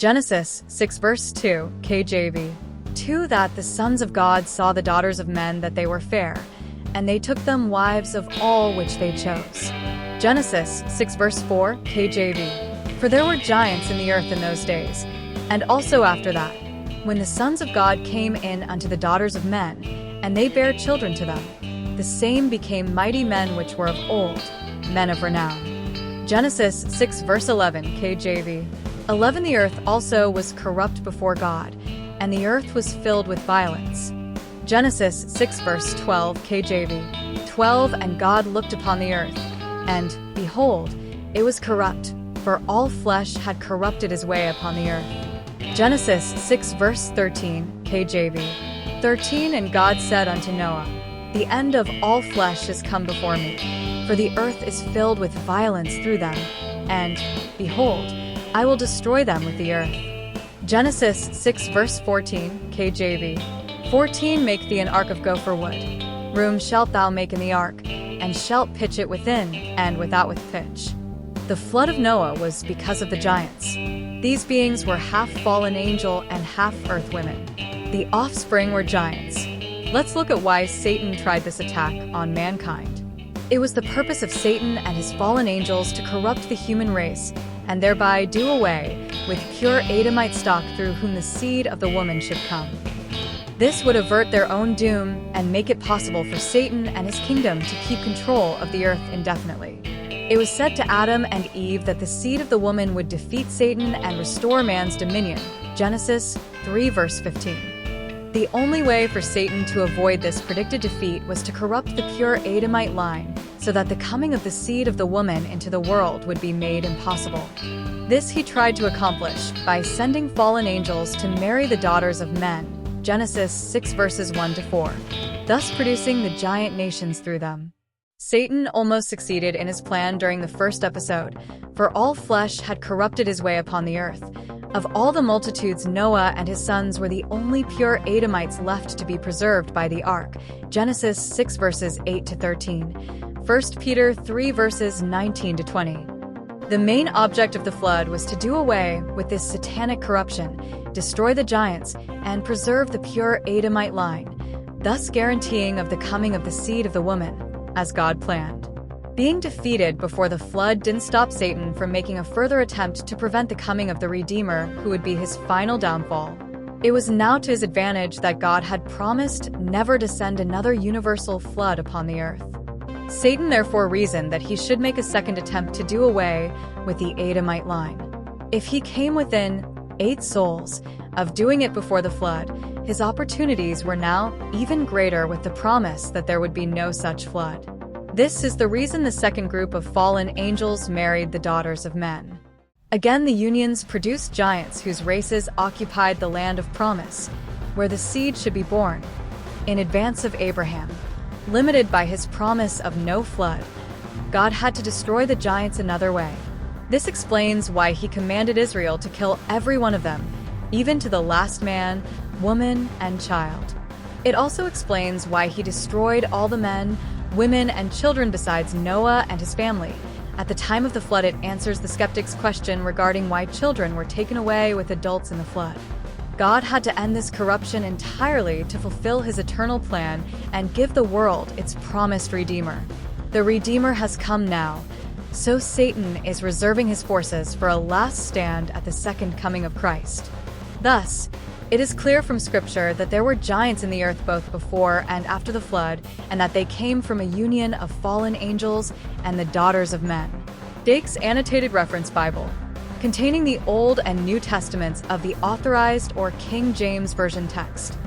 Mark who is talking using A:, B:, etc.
A: Genesis 6 verse 2, KJV. 2 That the sons of God saw the daughters of men that they were fair, and they took them wives of all which they chose. Genesis 6 verse 4, KJV. For there were giants in the earth in those days, and also after that, when the sons of God came in unto the daughters of men, and they bare children to them, the same became mighty men which were of old, men of renown. Genesis 6 verse 11, KJV. 11 The earth also was corrupt before God, and the earth was filled with violence. Genesis 6 verse 12, KJV. 12 And God looked upon the earth, and, behold, it was corrupt, for all flesh had corrupted his way upon the earth. Genesis 6 verse 13, KJV. 13 And God said unto Noah, The end of all flesh is come before me, for the earth is filled with violence through them, and, behold, I will destroy them with the earth. Genesis 6 verse 14, KJV. 14 Make thee an ark of gopher wood. Room shalt thou make in the ark, and shalt pitch it within, and without with pitch. The flood of Noah was because of the giants. These beings were half fallen angel and half earth women. The offspring were giants. Let's look at why Satan tried this attack on mankind. It was the purpose of Satan and his fallen angels to corrupt the human race, and thereby do away with pure Adamite stock through whom the seed of the woman should come. This would avert their own doom and make it possible for Satan and his kingdom to keep control of the earth indefinitely. It was said to Adam and Eve that the seed of the woman would defeat Satan and restore man's dominion. Genesis 3 verse 15. The only way for Satan to avoid this predicted defeat was to corrupt the pure Adamite line, so that the coming of the seed of the woman into the world would be made impossible. This he tried to accomplish by sending fallen angels to marry the daughters of men. Genesis 6 verses 1 to 4, thus producing the giant nations through them. Satan almost succeeded in his plan during the first episode, for all flesh had corrupted his way upon the earth. Of all the multitudes, Noah and his sons were the only pure Adamites left to be preserved by the ark. Genesis 6 verses 8 to 13. 1 Peter 3 verses 19 to 20. The main object of the flood was to do away with this satanic corruption, destroy the giants, and preserve the pure Adamite line, thus guaranteeing of the coming of the seed of the woman, as God planned. Being defeated before the flood didn't stop Satan from making a further attempt to prevent the coming of the Redeemer, who would be his final downfall. It was now to his advantage that God had promised never to send another universal flood upon the earth. Satan therefore reasoned that he should make a second attempt to do away with the Adamite line. If he came within 8 souls of doing it before the flood, his opportunities were now even greater with the promise that there would be no such flood. This is the reason the second group of fallen angels married the daughters of men. Again, the unions produced giants whose races occupied the land of promise, where the seed should be born, in advance of Abraham. Limited by his promise of no flood, God had to destroy the giants another way. This explains why he commanded Israel to kill every one of them, even to the last man, woman, and child. It also explains why he destroyed all the men, women, and children besides Noah and his family. At the time of the flood, it answers the skeptic's question regarding why children were taken away with adults in the flood. God had to end this corruption entirely to fulfill his eternal plan and give the world its promised Redeemer. The Redeemer has come now, so Satan is reserving his forces for a last stand at the second coming of Christ. Thus, it is clear from Scripture that there were giants in the earth both before and after the flood, and that they came from a union of fallen angels and the daughters of men. Dake's Annotated Reference Bible, containing the Old and New Testaments of the Authorized or King James Version text.